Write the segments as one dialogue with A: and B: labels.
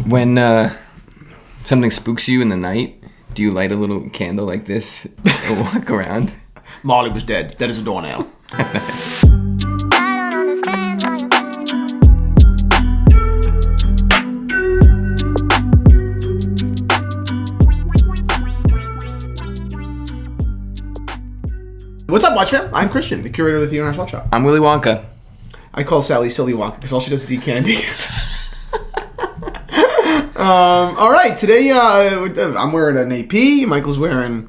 A: When something spooks you in the night, do you light a little candle like this and walk around?
B: Molly was dead. That is a doornail. What's up, Watchman? I'm Christian, the curator of the Theater National Shop.
A: I'm Willy Wonka.
B: I call Sally Silly Wonka because all she does is eat candy. All right, today I'm wearing an AP. Michael's wearing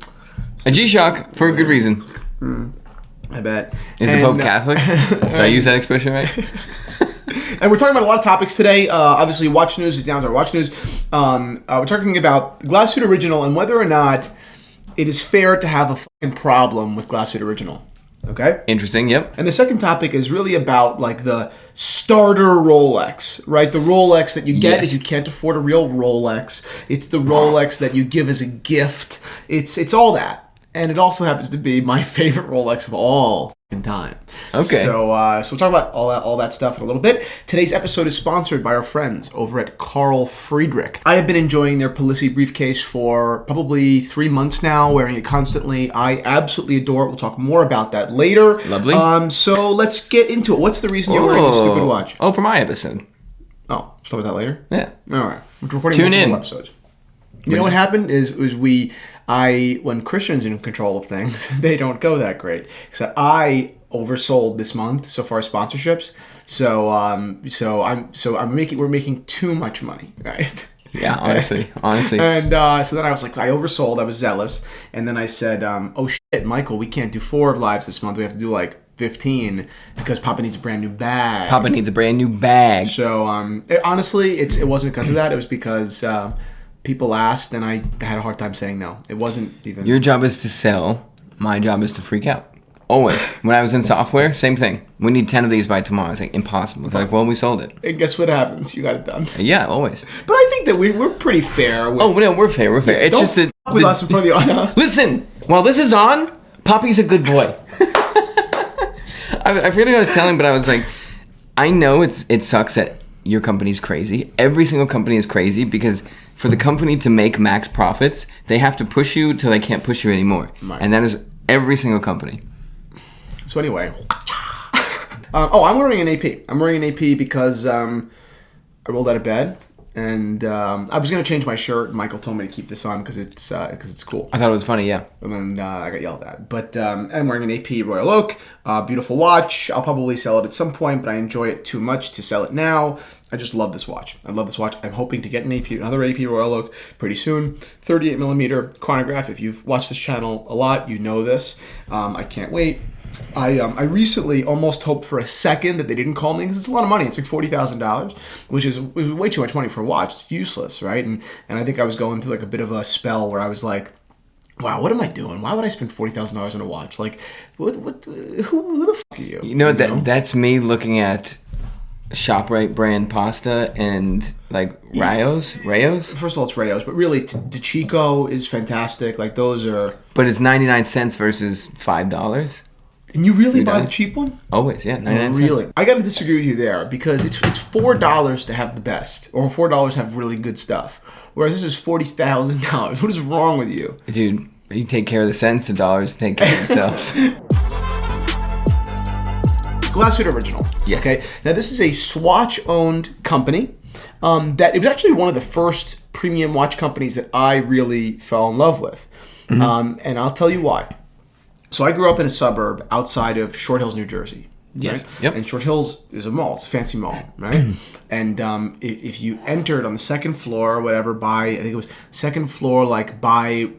A: a G-Shock for a good reason.
B: I bet.
A: Is the Pope Catholic? Did I use that expression right?
B: And we're talking about a lot of topics today. Obviously, Watch News is down to our Watch News. We're talking about Glashutte Original and whether or not it is fair to have a fucking problem with Glashutte Original. Okay?
A: Interesting, yep.
B: And the second topic is really about like the starter Rolex, right? The Rolex that you get if you can't afford a real Rolex. It's the Rolex that you give as a gift. It's all that. And it also happens to be my favorite Rolex of all time.
A: Okay.
B: So we'll talk about all that stuff in a little bit. Today's episode is sponsored by our friends over at Friedrik. I have been enjoying their Palissy briefcase for probably 3 months now, wearing it constantly. I absolutely adore it. We'll talk more about that later.
A: Lovely.
B: So let's get into it. What's the reason you're wearing this stupid watch?
A: Oh, for my episode.
B: Oh, talk about that later?
A: Yeah.
B: All right. We're recording
A: Tune in.
B: Episodes. You know what happened is when Christian's in control of things, they don't go that great. So I oversold this month so far as sponsorships. We're making too much money, right?
A: Yeah, honestly.
B: And so then I was like, I oversold. I was zealous, and then I said, "Oh shit, Michael, we can't do 4 lives this month. We have to do like 15 because Papa needs a brand new bag."
A: Papa needs a brand new bag.
B: So honestly, it wasn't because of that. It was because people asked, and I had a hard time saying no. It wasn't even.
A: Your job is to sell. My job is to freak out. Always. When I was in software, same thing. We need 10 of these by tomorrow. It's like impossible. It's like, well, we sold it.
B: And guess what happens? You got it done.
A: Yeah, always.
B: But I think that we're pretty fair.
A: No, we're fair. We're fair. It's just that
B: with us in front of the audience.
A: Listen, while this is on, Poppy's a good boy. I forget what I was telling, but I was like, I know it sucks that your company's crazy. Every single company is crazy because for the company to make max profits, they have to push you till they can't push you anymore. Right. And that is every single company.
B: So anyway, I'm wearing an AP. I'm wearing an AP because I rolled out of bed and I was gonna change my shirt. Michael told me to keep this on because it's cool.
A: I thought it was funny, yeah.
B: And then I got yelled at. But I'm wearing an AP Royal Oak, beautiful watch. I'll probably sell it at some point, but I enjoy it too much to sell it now. I just love this watch. I'm hoping to get another AP Royal Oak pretty soon. 38 millimeter chronograph. If you've watched this channel a lot, you know this. I can't wait. I recently almost hoped for a second that they didn't call me because it's a lot of money. It's like $40,000, which is way too much money for a watch. It's useless, right? And I think I was going through like a bit of a spell where I was like, wow, what am I doing? Why would I spend $40,000 on a watch? Like, who the fuck are you?
A: You know, that's me looking at ShopRite brand pasta and like Rayos.
B: First of all, it's Rayos, but really, DeChico is fantastic. Like those are.
A: But it's 99 cents versus $5.
B: And you really buy the cheap one?
A: Always, yeah, 99 cents.
B: Really? I got to disagree with you there because it's $4 to have the best, or $4 to have really good stuff. Whereas this is $40,000. What is wrong with you?
A: Dude, you take care of the cents, the dollars take care of themselves.
B: Glashutte Original.
A: Yes.
B: Okay. Now this is a Swatch-owned company. That it was actually one of the first premium watch companies that I really fell in love with, and I'll tell you why. So I grew up in a suburb outside of Short Hills, New Jersey.
A: Yes.
B: Right?
A: Yep.
B: And Short Hills is a mall. It's a fancy mall, right? And if you entered on the second floor or whatever I think it was second floor, like by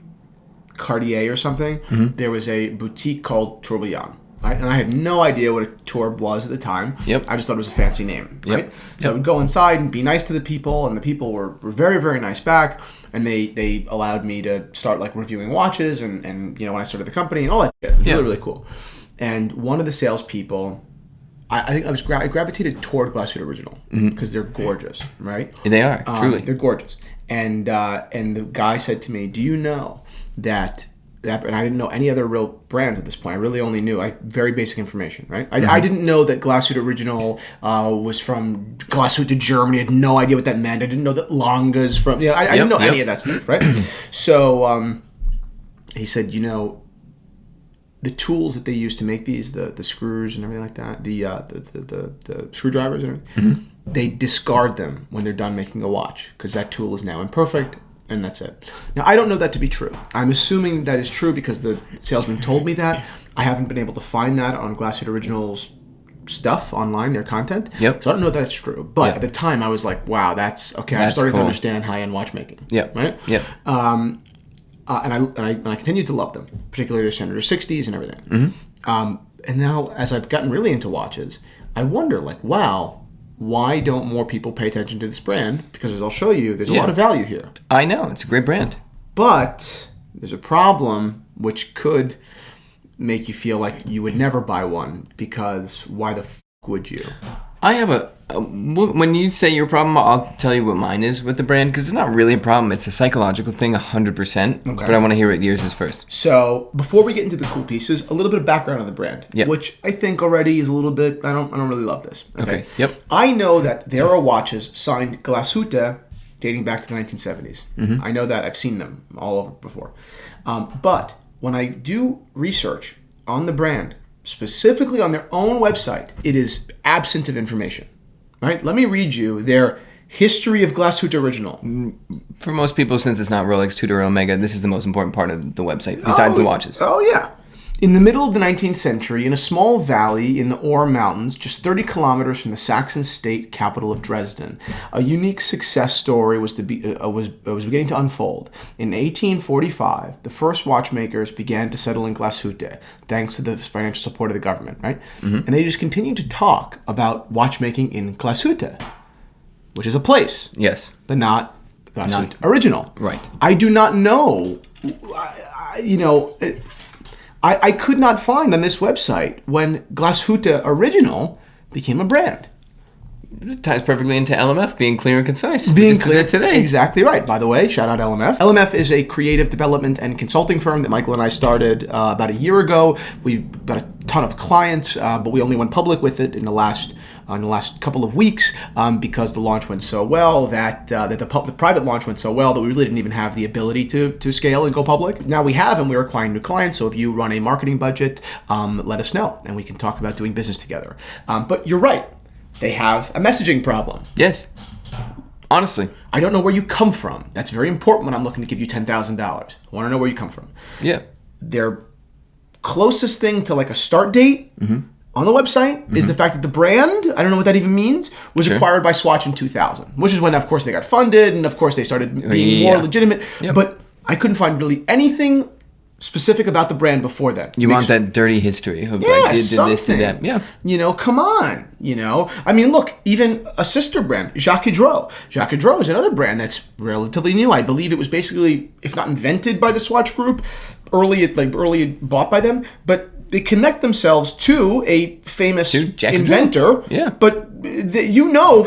B: Cartier or something, there was a boutique called Tourbillon. Right? And I had no idea what a Tourb was at the time.
A: Yep.
B: I just thought it was a fancy name, right?
A: Yep.
B: So I would go inside and be nice to the people, and the people were very, very nice back. And they allowed me to start like reviewing watches and when I started the company and all that shit. It was really, really cool. And one of the salespeople, I think I gravitated toward Glashutte Original because they're gorgeous, right?
A: They are, truly.
B: They're gorgeous. And the guy said to me, "Do you know that and I didn't know any other real brands at this point. I really only knew very basic information, right? I didn't know that Glashutte Original was from Glashutte, Germany. I had no idea what that meant. I didn't know that Langa's from. I didn't know any of that stuff, right? So he said, the tools that they use to make these, the screws and everything like that, the screwdrivers and everything, they discard them when they're done making a watch because that tool is now imperfect. And that's it. Now, I don't know that to be true. I'm assuming that is true because the salesman told me that. I haven't been able to find that on Glashutte Original's stuff online, their content.
A: Yep.
B: So I don't know if that's true. But at the time, I was like, wow, that's okay. I'm starting to understand high-end watchmaking.
A: Yep.
B: Right?
A: Yep.
B: And I continued to love them, particularly their Senator 60s and everything. And now, as I've gotten really into watches, I wonder, wow, why don't more people pay attention to this brand? Because as I'll show you, there's a lot of value here.
A: I know. It's a great brand.
B: But there's a problem which could make you feel like you would never buy one because why the would you?
A: I have when you say your problem, I'll tell you what mine is with the brand because it's not really a problem. It's a psychological thing, 100%. Okay. But I want to hear what yours is first.
B: So before we get into the cool pieces, a little bit of background on the brand, which I think already is a little bit. I don't really love this.
A: Okay. Yep.
B: I know that there are watches signed Glashutte dating back to the 1970s. I know that. I've seen them all over before. But when I do research on the brand, specifically on their own website, it is absent of information. Right? Let me read you their history of Glashutte Original.
A: For most people, since it's not Rolex, Tudor, or Omega, this is the most important part of the website, besides the watches.
B: Oh, yeah. In the middle of the 19th century, in a small valley in the Ore Mountains, just 30 kilometers from the Saxon state capital of Dresden, a unique success story was beginning to unfold. In 1845, the first watchmakers began to settle in Glashutte, thanks to the financial support of the government, right? And they just continued to talk about watchmaking in Glashutte, which is a place.
A: Yes.
B: But not Glashutte Original.
A: Right.
B: I do not know, I could not find on this website when Glashutte Original became a brand.
A: It ties perfectly into LMF, being clear and concise.
B: Being clear
A: today.
B: Exactly right. By the way, shout out LMF. LMF is a creative development and consulting firm that Michael and I started about a year ago. We've got a ton of clients, but we only went public with it in the last couple of weeks because the launch went so well that the private launch went so well that we really didn't even have the ability to scale and go public. Now we have, and we're acquiring new clients. So if you run a marketing budget, let us know, and we can talk about doing business together. But you're right. They have a messaging problem.
A: Yes. Honestly.
B: I don't know where you come from. That's very important when I'm looking to give you $10,000. I want to know where you come from.
A: Yeah.
B: Their closest thing to like a start date on the website is the fact that the brand, I don't know what that even means, was acquired by Swatch in 2000, which is when, of course, they got funded and, of course, they started being more legitimate. Yep. But I couldn't find really anything specific about the brand before then.
A: You want that dirty history of like, did this, did that. Yeah.
B: Come on. I mean, look, even a sister brand, Jacques Hidro. Jacques Hidro is another brand that's relatively new. I believe it was basically, if not invented by the Swatch Group, early bought by them, but they connect themselves to a famous inventor.
A: Yeah.
B: But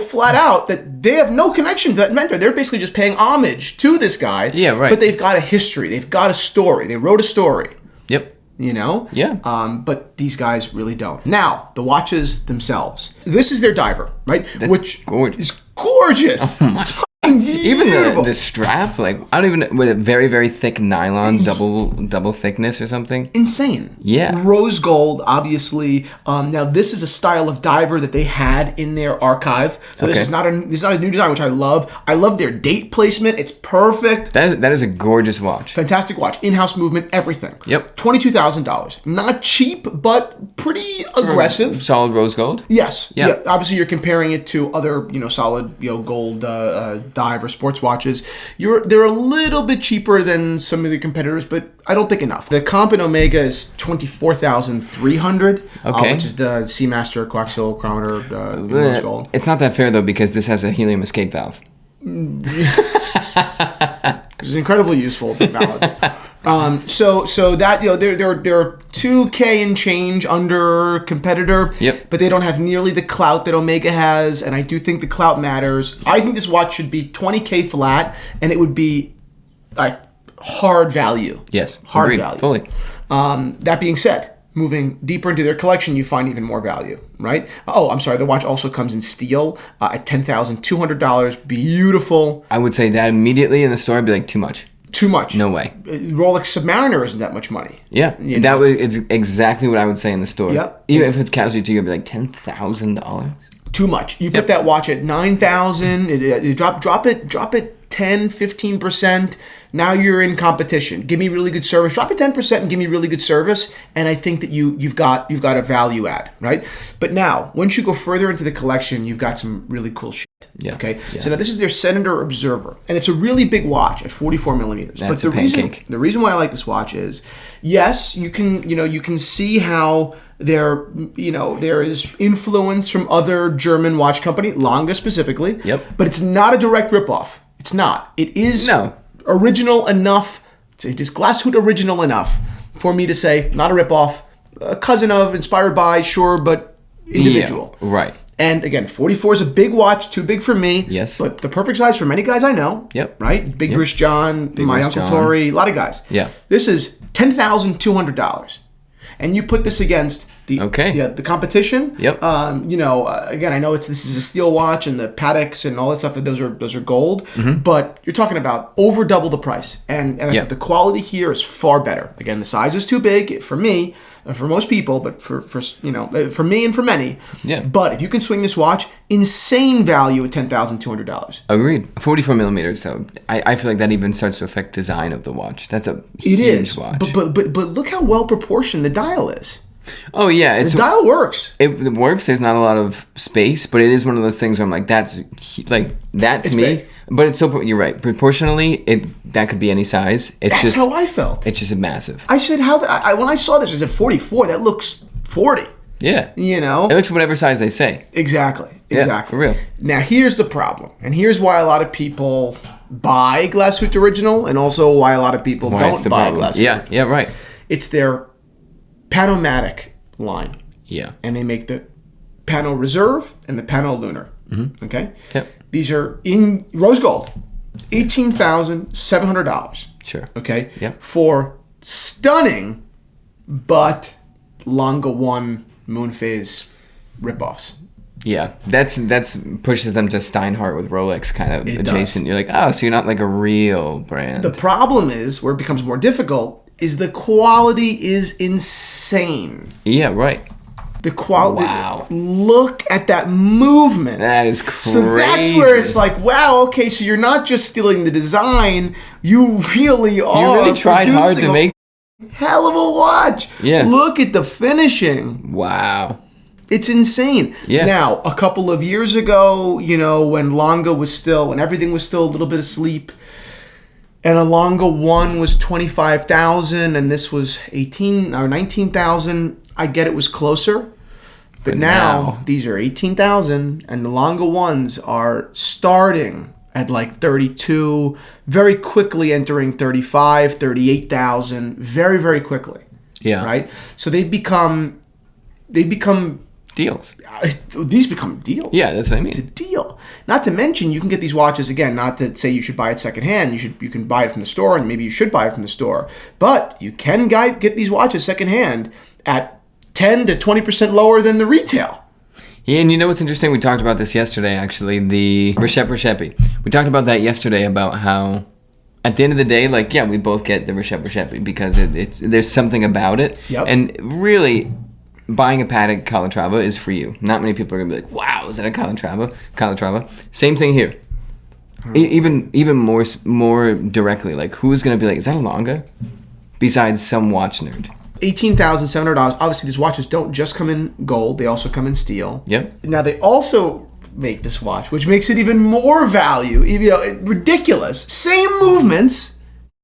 B: flat out that they have no connection to that inventor. They're basically just paying homage to this guy.
A: Yeah, right.
B: But they've got a history. They've got a story. They wrote a story.
A: Yep.
B: Yeah. But these guys really don't. Now, the watches themselves. This is their diver, right?
A: Which gorgeous.
B: Is gorgeous.
A: Oh my. Even the strap, like I don't even with a very very thick nylon, double thickness or something.
B: Insane.
A: Yeah.
B: Rose gold, obviously. Now this is a style of diver that they had in their archive. So this is not a new design, which I love. I love their date placement. It's perfect.
A: That is a gorgeous watch.
B: Fantastic watch. In-house movement, everything.
A: Yep.
B: $22,000. Not cheap, but pretty aggressive.
A: Solid rose gold.
B: Yes.
A: Yep.
B: Yeah. Obviously, you're comparing it to other solid gold dive or sports watches. They're a little bit cheaper than some of the competitors, but I don't think enough. The comp in Omega is $24,300, which is the Seamaster coaxial chronometer in rose gold.
A: It's not that fair though because this has a helium escape valve.
B: It's incredibly useful technology. So that they're $2,000 and change under competitor.
A: Yep.
B: But they don't have nearly the clout that Omega has, and I do think the clout matters. I think this watch should be $20,000 flat, and it would be like hard value.
A: Yes.
B: Hard
A: Agreed.
B: value.
A: Fully.
B: That being said, moving deeper into their collection, you find even more value, right? Oh, I'm sorry. The watch also comes in steel at $10,200. Beautiful.
A: I would say that immediately in the store, I'd be like, too much.
B: Too much.
A: No way.
B: Rolex Submariner isn't that much money.
A: Yeah. It's exactly what I would say in the store.
B: Yep.
A: Even if it's casual, you'd be like $10,000.
B: Too much. You put that watch at $9,000. You drop it 10, 15%. Now you're in competition. Give me really good service. Drop it 10% and give me really good service, and I think that you've got a value add, right? But now, once you go further into the collection, you've got some really cool shit.
A: Yeah.
B: Okay.
A: Yeah.
B: So now this is their Senator Observer, and it's a really big watch at 44 millimeters.
A: That's
B: but
A: a pancake.
B: The reason why I like this watch is, yes, you can see how there is influence from other German watch company, Lange specifically.
A: Yep.
B: But it's not a direct ripoff. It's not. It is original enough. It is Glashutte original enough for me to say not a ripoff, a cousin of, inspired by, sure, but individual.
A: Yeah, right.
B: And again, 44 is a big watch, too big for me.
A: Yes.
B: But the perfect size for many guys I know.
A: Yep.
B: Right? Big Rich John, my
A: Rich
B: Uncle
A: John.
B: Tori, a lot of guys.
A: Yeah.
B: This is $10,200. And you put this against the competition.
A: Yep.
B: Again, I know this is a steel watch and the Pateks and all that stuff. Those are gold, but you're talking about over double the price, and I think the quality here is far better. Again, the size is too big for me, for most people, but for me and for many.
A: Yeah.
B: But if you can swing this watch, insane value at $10,200.
A: Agreed. 44 millimeters, though. I feel like that even starts to affect design of the watch. That's a huge watch.
B: But look how well proportioned the dial is.
A: Oh yeah,
B: The dial works.
A: It works. There's not a lot of space, but it is one of those things where I'm like, that's like that to
B: It's
A: me.
B: big.
A: But it's so you're right. Proportionally, that could be any size.
B: That's how I felt.
A: It's just massive.
B: I said, when I saw this, I said 44. That looks 40.
A: Yeah.
B: You know?
A: It looks whatever size they say.
B: Exactly.
A: Yeah, for real.
B: Now, here's the problem. And here's why a lot of people buy Glashutte Original, and also why a lot of people don't buy Glashutte.
A: Yeah, right.
B: It's their Panomatic line.
A: Yeah.
B: And they make the Pano Reserve and the Pano Lunar. Mm-hmm. Okay?
A: Yep.
B: These are in rose gold. $18,700.
A: Sure.
B: Okay?
A: Yep.
B: For stunning, but Lange 1 moon phase ripoffs.
A: Yeah, that's pushes them to Steinhardt with Rolex kind of adjacent. You're like, oh, so you're not like a real brand.
B: The problem is, where it becomes more difficult, is the quality is insane.
A: Yeah, right.
B: The quality.
A: Wow.
B: Look at that movement.
A: That is crazy.
B: So that's where it's like, wow, okay, so you're not just stealing the design, you really are.
A: You really tried hard to make
B: hell of a watch.
A: Yeah.
B: Look at the finishing.
A: Wow.
B: It's insane.
A: Yeah.
B: Now, a couple of years ago, when when everything was still a little bit asleep, and a Lange 1 was $25,000 and this was $18,000 or $19,000, I get it was closer. But now these are $18,000 and the Lange 1s are starting at like $32,000, very quickly entering $35,000, $38,000, very, very quickly.
A: Yeah.
B: Right? So they become
A: deals.
B: These become deals.
A: Yeah, that's what I mean.
B: It's a deal. Not to mention, you can get these watches, again, not to say you should buy it secondhand. You can buy it from the store, and maybe you should buy it from the store. But you can get these watches secondhand at 10 to 20% lower than the retail.
A: Yeah, and you know what's interesting? We talked about this yesterday, actually. The Rishepi. We talked about that yesterday, about how at the end of the day, like, yeah, we both get the Rishepi because there's something about it.
B: Yep.
A: And really, buying a Patek Calatrava is for you. Not many people are going to be like, wow, is that a Calatrava? Same thing here. Even more directly, like, who's going to be like, is that a Lange? Besides some watch nerd.
B: $18,700. Obviously, these watches don't just come in gold. They also come in steel.
A: Yep.
B: Now, they also make this watch, which makes it even more value. Ridiculous. Same movements.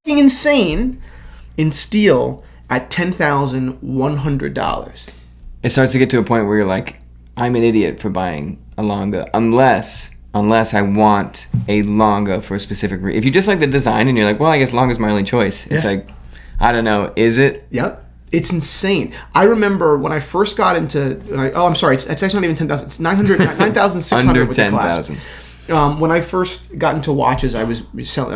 B: Insane. In steel at $10,100.
A: It starts to get to a point where you're like, I'm an idiot for buying a Lange unless I want a Lange for a specific reason. If you just like the design and you're like, well, I guess Lange's my only choice. It's like, I don't know, is it?
B: Yep. It's insane. I remember when I first got into... it's actually not even 10,000. It's 9,600 with the clasp. When I first got into watches, I was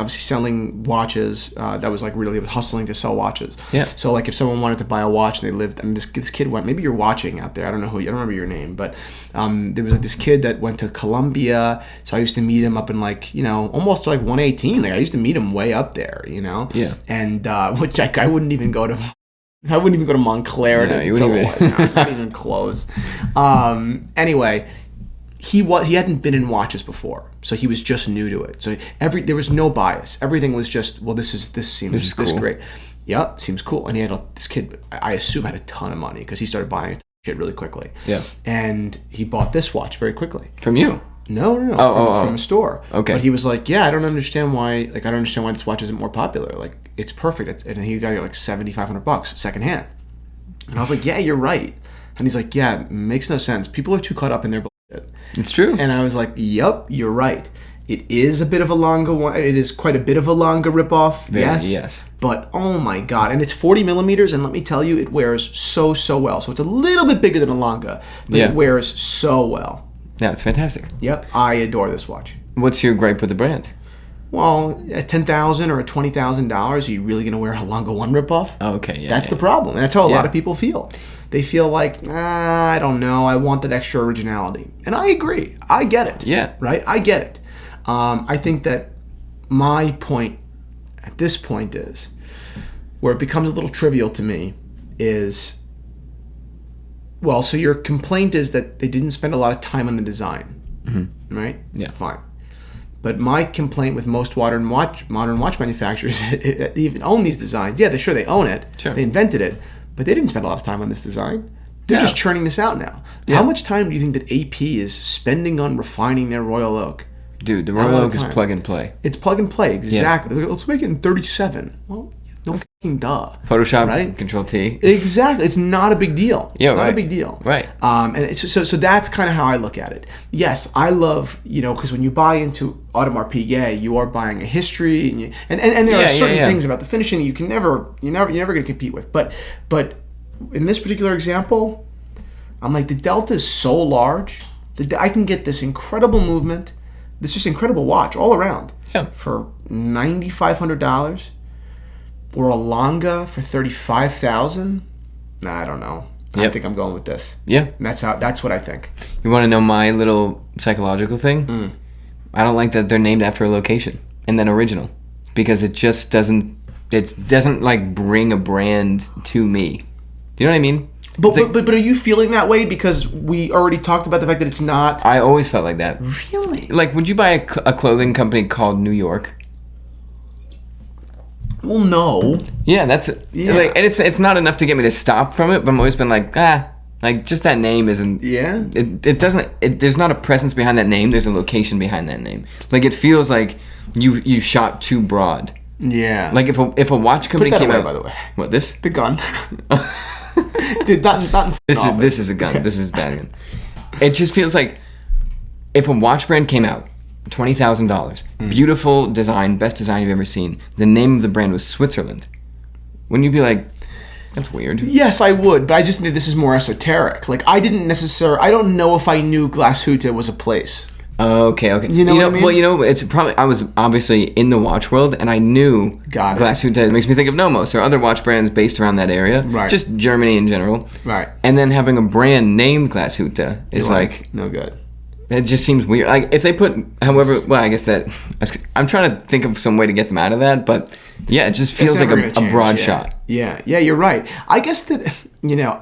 B: selling watches. That was like really hustling to sell watches.
A: Yeah.
B: So like if someone wanted to buy a watch and they lived, and this kid went, maybe you're watching out there. I don't know I don't remember your name, but there was like this kid that went to Columbia. So I used to meet him up in like, almost like 118. Like I used to meet him way up there,
A: Yeah.
B: And which I wouldn't even go to. I wouldn't even go to Montclair.
A: No, you wouldn't even.
B: Not even close. Anyway, he hadn't been in watches before, so he was just new to it. So there was no bias. Everything was just, well, this seems
A: cool.
B: great. Yep, seems cool. And he had this kid, I assume, had a ton of money because he started buying shit really quickly.
A: Yeah.
B: And he bought this watch very quickly.
A: From you?
B: No. From a store.
A: Okay.
B: But he was like, yeah, I don't understand why this watch isn't more popular. Like, it's perfect. And he got it like $7,500 secondhand. And I was like, yeah, you're right. And he's like, yeah, it makes no sense. People are too caught up in their bullshit.
A: It's true.
B: And I was like, yep, you're right. It is a bit of a longer one. It is quite a bit of a longer ripoff. Yes. But oh my god, and it's 40 millimeters, and let me tell you, it wears so well. So it's a little bit bigger than a Longa, but it wears so well.
A: Yeah, it's fantastic.
B: Yep, I adore this watch.
A: What's your gripe with the brand?
B: Well, at $10,000 or at $20,000, are you really going to wear a Longa 1 ripoff?
A: Okay, yeah.
B: That's the problem. And that's how a lot of people feel. They feel like, I don't know, I want that extra originality. And I agree. I get it.
A: Yeah.
B: Right? I get it. I think that my point at this point is, where it becomes a little trivial to me, is, well, so your complaint is that they didn't spend a lot of time on the design, right?
A: Yeah.
B: Fine. But my complaint with most modern watch manufacturers that even own these designs, yeah, they own it, they invented it, but they didn't spend a lot of time on this design. They're just churning this out now. Yeah. How much time do you think that AP is spending on refining their Royal Oak?
A: Dude, the Royal Oak is plug and play.
B: It's plug and play, exactly. Yeah. Let's make it in 37. Well, no fucking duh.
A: Photoshop,
B: right?
A: Control-T.
B: Exactly. It's not a big deal.
A: Yeah,
B: it's not a big deal.
A: Right.
B: And it's, so that's kind of how I look at it. Yes, I love, because when you buy into Audemars Piguet, you are buying a history, and there are certain things about the finishing that you're never going to compete with. But in this particular example, I'm like, the delta is so large that I can get this incredible movement, this just incredible watch all around for $9,500. Or a Longa for $35,000? Nah, I don't know. I think I'm going with this.
A: Yeah.
B: And that's what I think.
A: You want to know my little psychological thing? I don't like that they're named after a location and then original, because it just doesn't like bring a brand to me. Do you know what I mean?
B: But are you feeling that way because we already talked about the fact that it's not?
A: I always felt like that.
B: Really?
A: Like, would you buy a clothing company called New York?
B: Well, no.
A: Yeah, that's it.
B: Yeah.
A: Like, and it's not enough to get me to stop from it, but I've always been like, like just that name isn't.
B: Yeah.
A: It doesn't. There's not a presence behind that name. There's a location behind that name. Like, it feels like you shot too broad.
B: Yeah.
A: Like if a watch company
B: Put that
A: came
B: away,
A: out.
B: by the way.
A: What, this?
B: The gun. Dude, not
A: this is a gun. Okay. This is bad gun. It just feels like if a watch brand came out. $20,000. Beautiful design, best design you've ever seen. The name of the brand was Switzerland. Wouldn't you be like, that's weird?
B: Yes, I would, but I just think this is more esoteric. Like, I don't know if I knew Glashutte was a place.
A: Okay.
B: You know what I mean?
A: Well, it's probably, I was obviously in the watch world, and I knew Glashutte. It makes me think of Nomos or other watch brands based around that area.
B: Right.
A: Just Germany in general.
B: Right.
A: And then having a brand named Glashutte is like
B: no good.
A: It just seems weird. Like, if they put, however, well, I guess that, I'm trying to think of some way to get them out of that, but yeah, it just feels like a broad shot.
B: Yeah, you're right. I guess that,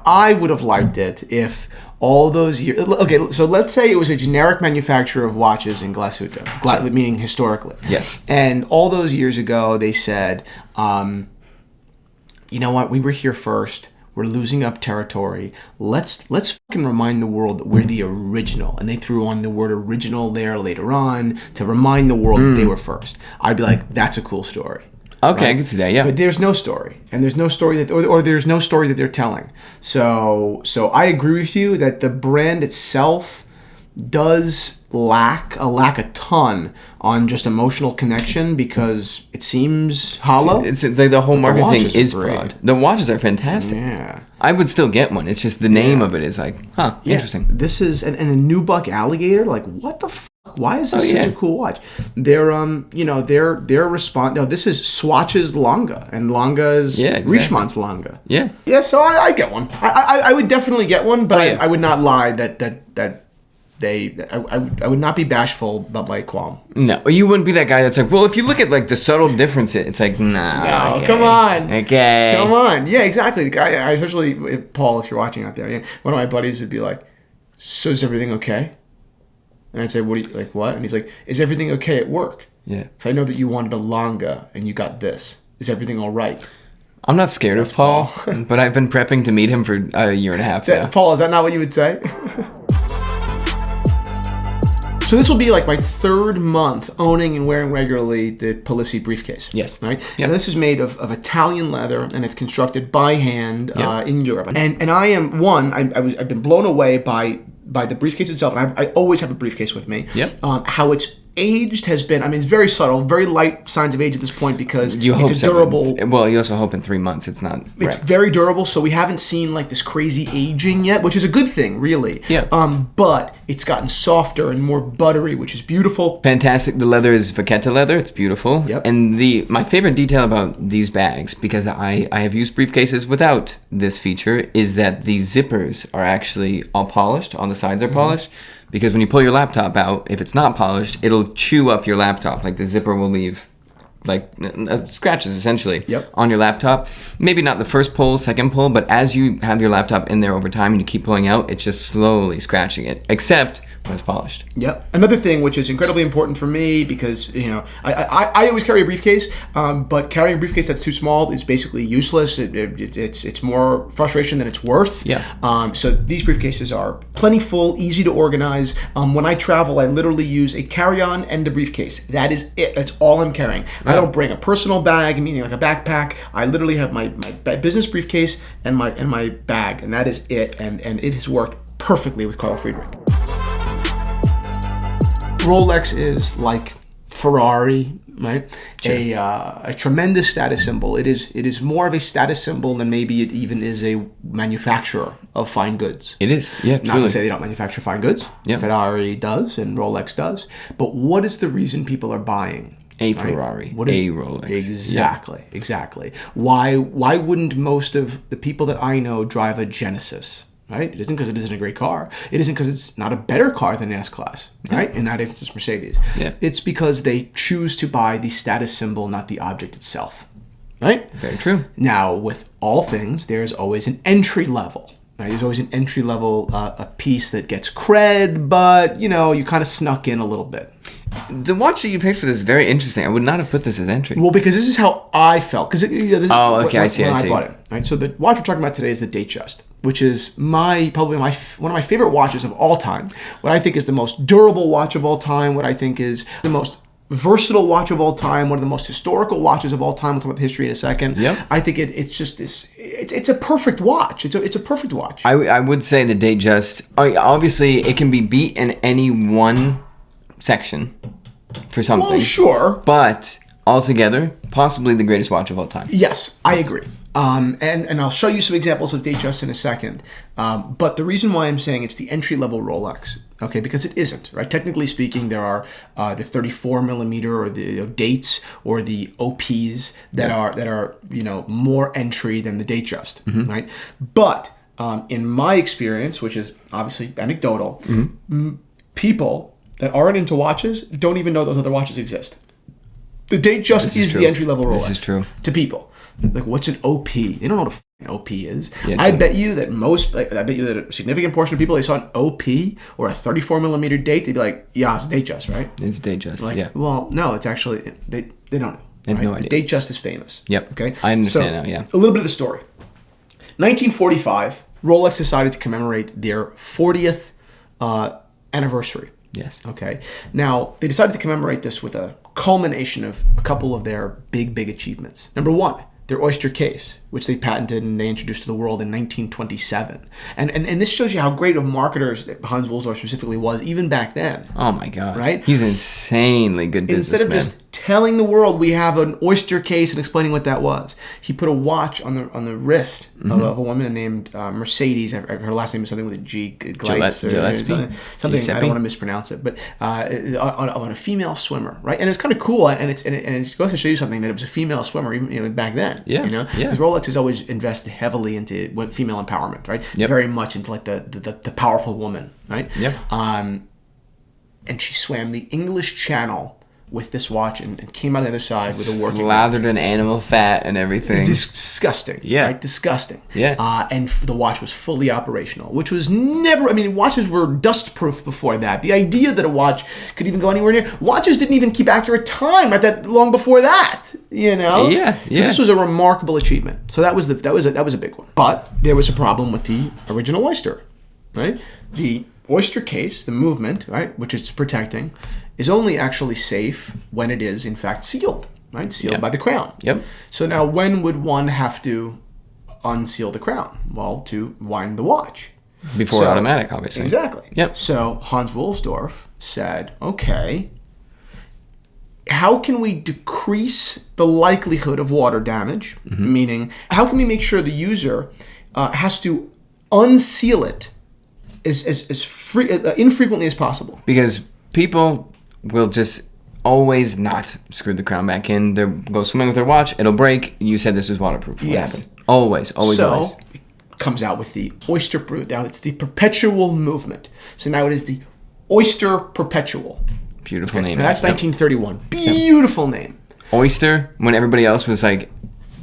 B: I would have liked it if all those years, okay, so let's say it was a generic manufacturer of watches in Glashutte, meaning historically.
A: Yeah.
B: And all those years ago, they said, you know what, we were here first. We're losing up territory. Let's fucking remind the world that we're the original. And they threw on the word original there later on to remind the world that they were first. I'd be like, that's a cool story.
A: Okay,
B: right?
A: I can see that, yeah.
B: But there's no story. And there's no story that, or there's no story that they're telling. So I agree with you that the brand itself does lack a ton on just emotional connection because it seems hollow.
A: It's like the whole marketing thing is
B: great.
A: broad. The watches are fantastic.
B: Yeah.
A: I would still get one. It's just the name of it is like, interesting.
B: This is, and a Nubuck alligator, like, what the fuck Why is this such a cool watch? Their response. No, this is Swatch's Lange, and Lange is Richemant's Lange.
A: Yeah.
B: Yeah. So I get one. I would definitely get one, but I would not lie that I would not be bashful about my qualm.
A: No, you wouldn't be that guy that's like, well, if you look at like the subtle differences, it's like, nah.
B: No,
A: okay.
B: come on.
A: Okay.
B: Come on. Yeah, exactly. The guy, especially Paul, if you're watching out there, one of my buddies would be like, so is everything okay? And I'd say, what? And he's like, is everything okay at work?
A: Yeah.
B: So I know that you wanted a Lange and you got this. Is everything all right?
A: I'm not scared of Paul, but I've been prepping to meet him for a year and a half now.
B: Paul, is that not what you would say? So this will be like my third month owning and wearing regularly the Palissy briefcase.
A: Yes.
B: Right? Yep. And this is made of Italian leather, and it's constructed by hand in Europe. And I am, I've been blown away by the briefcase itself. And I always have a briefcase with me.
A: Yep.
B: How it's aged has been, it's very subtle, very light signs of age at this point because it's a durable.
A: Well, you also hope in 3 months it's not.
B: It's very durable, so we haven't seen like this crazy aging yet, which is a good thing, really.
A: Yeah.
B: But it's gotten softer and more buttery, which is beautiful.
A: Fantastic. The leather is Vachetta leather. It's beautiful.
B: Yep.
A: And my favorite detail about these bags, because I have used briefcases without this feature, is that the zippers are actually all polished. All the sides are polished. Because when you pull your laptop out, if it's not polished, it'll chew up your laptop. Like the zipper will leave like scratches essentially on your laptop. Maybe not the first pull, second pull, but as you have your laptop in there over time and you keep pulling out, it's just slowly scratching it, except when it's polished.
B: Yep. Another thing which is incredibly important for me because, I always carry a briefcase, but carrying a briefcase that's too small is basically useless. It's more frustration than it's worth.
A: Yeah.
B: So these briefcases are plenty full, easy to organize. When I travel, I literally use a carry-on and a briefcase. That is it. That's all I'm carrying. I don't bring a personal bag, meaning like a backpack. I literally have my business briefcase and my bag, and that is it. And it has worked perfectly with Carl Friedrik. Rolex is like Ferrari, right? Sure. A tremendous status symbol. It is more of a status symbol than maybe it even is a manufacturer of fine goods.
A: It is, yeah.
B: Not to say they don't manufacture fine goods.
A: Yep.
B: Ferrari does and Rolex does. But what is the reason people are buying?
A: A Ferrari, a Rolex.
B: Exactly. Why wouldn't most of the people that I know drive a Genesis? Right? It isn't because it isn't a great car. It isn't because it's not a better car than an S-Class, right? In that instance, Mercedes.
A: Yeah.
B: It's because they choose to buy the status symbol, not the object itself, right?
A: Very true.
B: Now, with all things, there's always an entry level. Right? There's always an entry level a piece that gets cred, but you kind of snuck in a little bit.
A: The watch that you picked for this is very interesting. I would not have put this as entry.
B: Well, because this is how I felt. I see.
A: I see.
B: Bought it. Right. So the watch we're talking about today is the Datejust, which is probably one of my favorite watches of all time. What I think is the most durable watch of all time. What I think is the most versatile watch of all time. One of the most historical watches of all time. We'll talk about the history in a second.
A: Yep.
B: I think it's just this. It's a perfect watch. It's a perfect watch.
A: I would say the Datejust. Obviously, it can be beat in any one section for something.
B: Well, sure.
A: But altogether, possibly the greatest watch of all time.
B: Yes, I agree. And I'll show you some examples of Datejust in a second. But the reason why I'm saying it's the entry-level Rolex, okay, because it isn't, right? Technically speaking, there are the 34 millimeter or the dates or the OPs that are more entry than the Datejust, right? But in my experience, which is obviously anecdotal, people that aren't into watches don't even know those other watches exist. The Datejust is the entry-level Rolex.
A: This is true.
B: To people. Like, what's an OP? They don't know what an OP is.
A: Yeah,
B: I bet you that a significant portion of people, they saw an OP or a 34 millimeter date, they'd be like, yeah, it's a Datejust, right?
A: It's Datejust,
B: Well, no, it's actually, they don't know.
A: I have no idea.
B: The Datejust is famous.
A: Yep.
B: Okay?
A: I understand now, yeah.
B: A little bit of the story. 1945, Rolex decided to commemorate their 40th anniversary.
A: Yes.
B: Okay. Now, they decided to commemorate this with a culmination of a couple of their big achievements. Number one, their Oyster case. which they patented and they introduced to the world in 1927. And this shows you how great of marketers that Hans Wilsdorf specifically was, even back then.
A: Oh my God.
B: Right?
A: He's an insanely good businessman.
B: Instead of just telling the world we have an oyster case and explaining what that was, he put a watch on the wrist of a woman named Mercedes. Her last name is something with a G, Gleitz or something. I don't want to mispronounce it, but on a female swimmer, right? And it's kind of cool, and it goes to show you something that it was a female swimmer even back then.
A: Yeah,
B: because Rolex has always invested heavily into female empowerment, right?
A: Yep.
B: Very much into like the powerful woman, right?
A: Yep.
B: And she swam the English Channel with this watch and came out the other side with a working
A: slathered in animal fat and everything.
B: It's disgusting.
A: Yeah.
B: Right? Disgusting.
A: Yeah.
B: And the watch was fully operational, which was never, watches were dust proof before that. The idea that a watch could even go anywhere near, watches didn't even keep accurate time right that long before that,
A: Yeah.
B: So this was a remarkable achievement. So that was a big one. But there was a problem with the original Oyster, right? The Oyster case, the movement, right, which it's protecting, is only actually safe when it is in fact sealed, right? Sealed by the crown.
A: Yep.
B: So now when would one have to unseal the crown? Well, to wind the watch.
A: Before automatic, obviously.
B: Exactly.
A: Yep.
B: So Hans Wilsdorf said, okay, how can we decrease the likelihood of water damage? Meaning, how can we make sure the user has to unseal it as infrequently as possible?
A: Because people will just always not screw the crown back in. They'll go swimming with their watch. It'll break. You said this was waterproof. What happened? Always.
B: So it comes out with the Oyster Perpetual. Now it's the perpetual movement. So now it is the Oyster Perpetual.
A: Beautiful name.
B: Now that's 1931. Beautiful name.
A: Oyster, when everybody else was like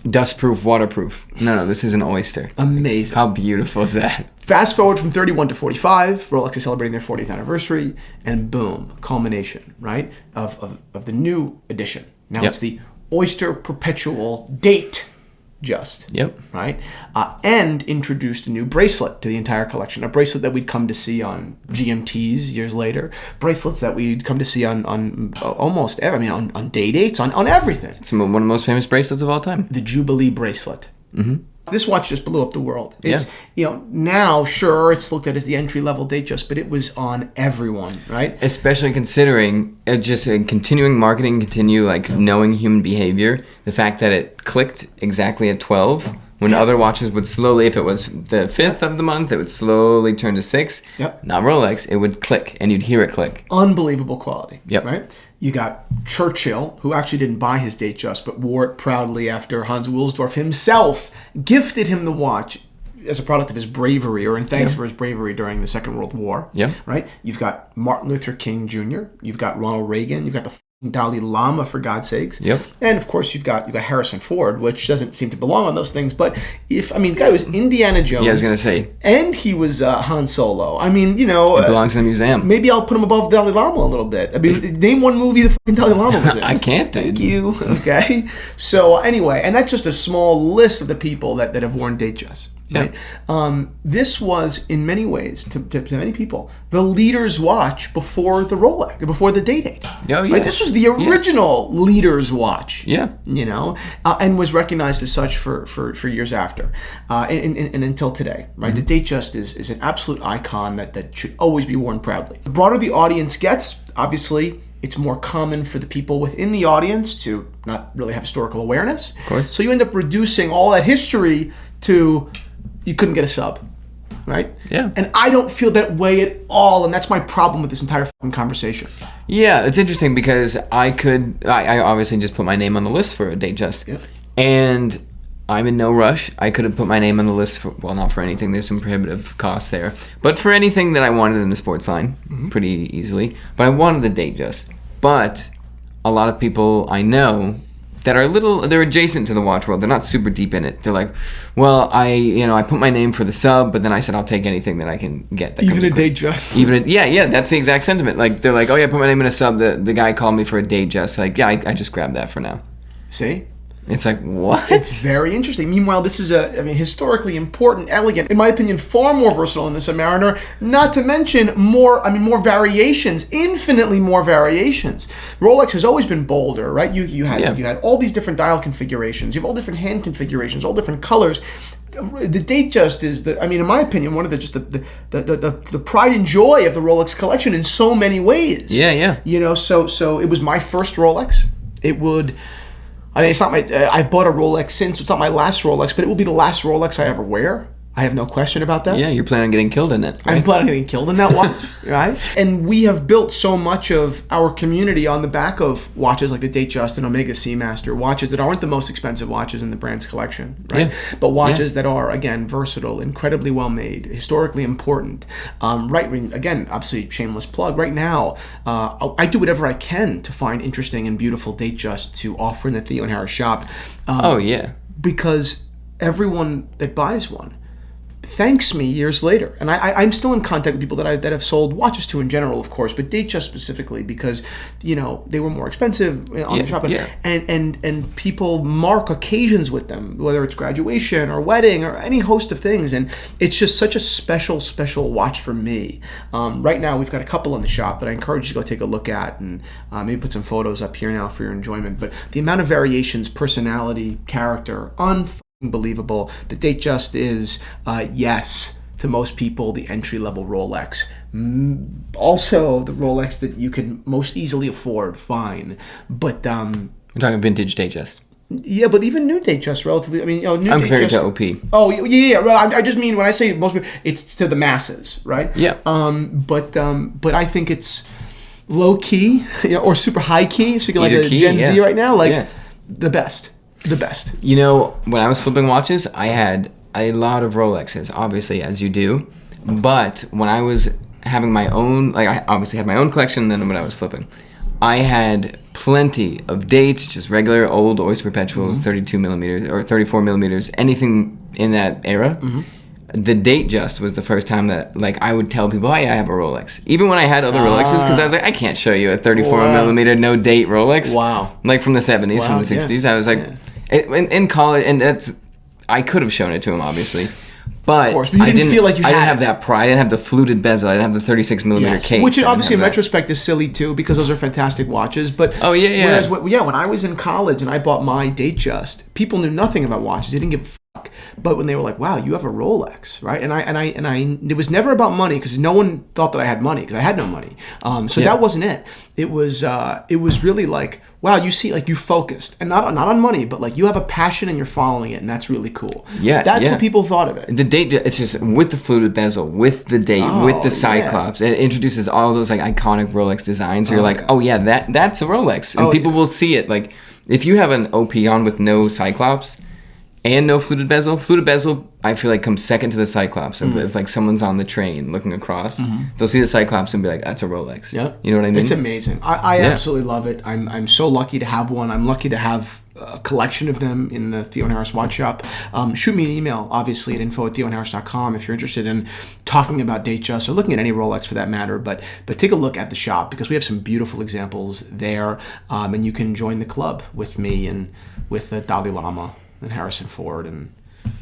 A: dustproof, waterproof. No, this is an oyster.
B: Amazing.
A: How beautiful is that?
B: Fast forward from 31 to 45, Rolex is celebrating their 40th anniversary, and boom, culmination, right, of the new edition. Now it's the Oyster Perpetual Datejust.
A: Yep.
B: Right? And introduced a new bracelet to the entire collection. A bracelet that we'd come to see on GMTs years later. Bracelets that we'd come to see on almost every, on day dates, on everything.
A: It's one of the most famous bracelets of all time.
B: The Jubilee bracelet. This watch just blew up the world. It's, now, sure, it's looked at as the entry-level Datejust, but it was on everyone, right?
A: Especially considering just continuing marketing, knowing human behavior. The fact that it clicked exactly at 12, when other watches would slowly, if it was the 5th of the month, it would slowly turn to 6.
B: Yep.
A: Not Rolex, it would click, and you'd hear it click.
B: Unbelievable quality.
A: Yep.
B: Right? You got Churchill, who actually didn't buy his Datejust, but wore it proudly after Hans Wilsdorf himself gifted him the watch as a product of his bravery, or in thanks for his bravery during the Second World War.
A: Yeah.
B: Right? You've got Martin Luther King Jr., you've got Ronald Reagan, you've got the Dalai Lama, for God's sakes.
A: Yep.
B: And of course you've got Harrison Ford, which doesn't seem to belong on those things, but the guy was Indiana Jones.
A: Yeah, I was gonna say.
B: And he was Han Solo.
A: It belongs in a museum.
B: Maybe I'll put him above Dalai Lama a little bit. Name one movie the fucking Dalai Lama was in.
A: I can't, dude.
B: Thank you. Okay. So anyway, and that's just a small list of the people that have worn Datejust. Right? This was, in many ways, to many people, the leader's watch before the Rolex, before the Day-Date.
A: Oh, yeah.
B: Right? This was the original leader's watch.
A: Yeah.
B: And was recognized as such for years after, and until today. Right? The Datejust is an absolute icon that should always be worn proudly. The broader the audience gets, obviously, it's more common for the people within the audience to not really have historical awareness. Of
A: course.
B: So you end up reducing all that history to you couldn't get a sub, right?
A: Yeah.
B: And I don't feel that way at all, and that's my problem with this entire fucking conversation.
A: Yeah, it's interesting because I obviously just put my name on the list for a Datejust.
B: Yeah.
A: And I'm in no rush. I could have put my name on the list for, well, not for anything. There's some prohibitive costs there. But for anything that I wanted in the sports line, pretty easily. But I wanted the Datejust. But a lot of people I know that are they're adjacent to the watch world. They're not super deep in it. They're like, well, I put my name for the sub, but then I said I'll take anything that I can get. That
B: Even a Datejust.
A: Yeah, that's the exact sentiment. Like, they're like, oh yeah, I put my name in a sub. The guy called me for a Datejust. Like, yeah, I just grabbed that for now.
B: See?
A: It's like, what?
B: It's very interesting. Meanwhile, this is historically important, elegant, in my opinion, far more versatile than the Submariner. Not to mention more variations, infinitely more variations. Rolex has always been bolder, right? You had all these different dial configurations. You have all different hand configurations, all different colors. The Datejust is in my opinion, one of the pride and joy of the Rolex collection in so many ways.
A: Yeah.
B: So it was my first Rolex. It's not I've bought a Rolex since. It's not my last Rolex, but it will be the last Rolex I ever wear. I have no question about that.
A: Yeah, you're planning on getting killed in it. Right?
B: I'm planning on getting killed in that watch, right? And we have built so much of our community on the back of watches like the Datejust and Omega Seamaster, watches that aren't the most expensive watches in the brand's collection, right? Yeah. But watches that are, again, versatile, incredibly well made, historically important. Again, obviously, shameless plug. Right now, I do whatever I can to find interesting and beautiful Datejust to offer in the Theo and Harris shop. Because everyone that buys one thanks me years later, and I'm still in contact with people that have sold watches to in general, of course, but Datejust specifically because they were more expensive on the shop, and people mark occasions with them, whether it's graduation or wedding or any host of things, and it's just such a special watch for me. Right now, we've got a couple in the shop that I encourage you to go take a look at, and maybe put some photos up here now for your enjoyment. But the amount of variations, personality, character, unbelievable. The Datejust is, yes, to most people, the entry-level Rolex. Also, the Rolex that you can most easily afford, fine. But
A: you're talking vintage Datejust.
B: Yeah, but even new Datejust, relatively. New
A: I'm comparing to OP.
B: Oh, yeah. Well, I just mean when I say most people, it's to the masses, right?
A: Yeah.
B: But I think it's low key, or super high key. So you like a Gen Z right now, the best. The best.
A: When I was flipping watches, I had a lot of Rolexes, obviously, as you do. But when I was having my own, I obviously had my own collection, and then when I was flipping, I had plenty of dates, just regular old Oyster Perpetuals, 32 millimeters or 34 millimeters, anything in that era. Mm-hmm. The Datejust was the first time that I would tell people, I have a Rolex. Even when I had other Rolexes, because I was like, I can't show you a 34 millimeter no date Rolex.
B: Wow.
A: From the 70s, from the 60s. I was like, in college, and I could have shown it to him, obviously. But,
B: of course, but you didn't feel like you had
A: I didn't have that pride. I didn't have the fluted bezel. I didn't have the 36 millimeter case.
B: Which obviously in retrospect is silly too, because those are fantastic watches. But whereas when I was in college and I bought my Datejust, people knew nothing about watches. They didn't give a fuck. But when they were like, "Wow, you have a Rolex," right? And I it was never about money, because no one thought that I had money, because I had no money. That wasn't it. It was really like, wow, you see, you focused, and not on money, but you have a passion and you're following it, and that's really cool. Yeah, that's what people thought of it.
A: The date, it's just with the fluted bezel, with the date, with the Cyclops. It introduces all those iconic Rolex designs. So you're like, oh yeah, that's a Rolex, and people will see it. If you have an OP on with no Cyclops and no fluted bezel, I feel comes second to the Cyclops. So if someone's on the train looking across, they'll see the Cyclops and be like, that's a Rolex.
B: Yeah.
A: You know what I mean?
B: It's amazing. I absolutely love it. I'm so lucky to have one. I'm lucky to have a collection of them in the Theo and Harris watch shop. Shoot me an email, obviously, at info@theoandharris.com if you're interested in talking about Datejust or looking at any Rolex for that matter. But take a look at the shop, because we have some beautiful examples there, and you can join the club with me and with Dalai Lama and Harrison Ford, and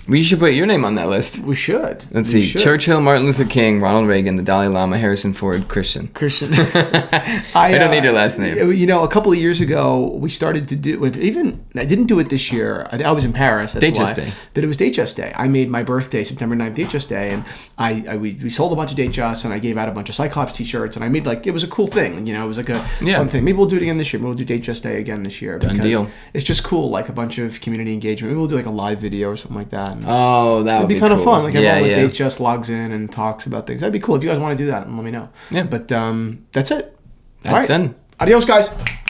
A: we should put your name on that list.
B: We should.
A: Let's see. Churchill, Martin Luther King, Ronald Reagan, the Dalai Lama, Harrison Ford, Christian. I don't need your last name.
B: A couple of years ago, we started to do it. Even I didn't do it this year. I was in Paris. That's
A: Datejust Day.
B: But it was Datejust Day. I made my birthday, September 9th, Datejust Day, and we sold a bunch of Datejust, and I gave out a bunch of Cyclops T-shirts, and I made it was a cool thing. It was a fun thing. Maybe we'll do it again this year. Maybe we'll do Datejust Day again this year.
A: Done deal.
B: It's just cool, a bunch of community engagement. Maybe we'll do a live video or something like that.
A: Oh, that would be
B: kind of
A: cool.
B: fun. Everyone with Datejust logs in and talks about things. That'd be cool. If you guys want to do that, let me know.
A: Yeah.
B: But that's it.
A: That's done.
B: Adios, guys.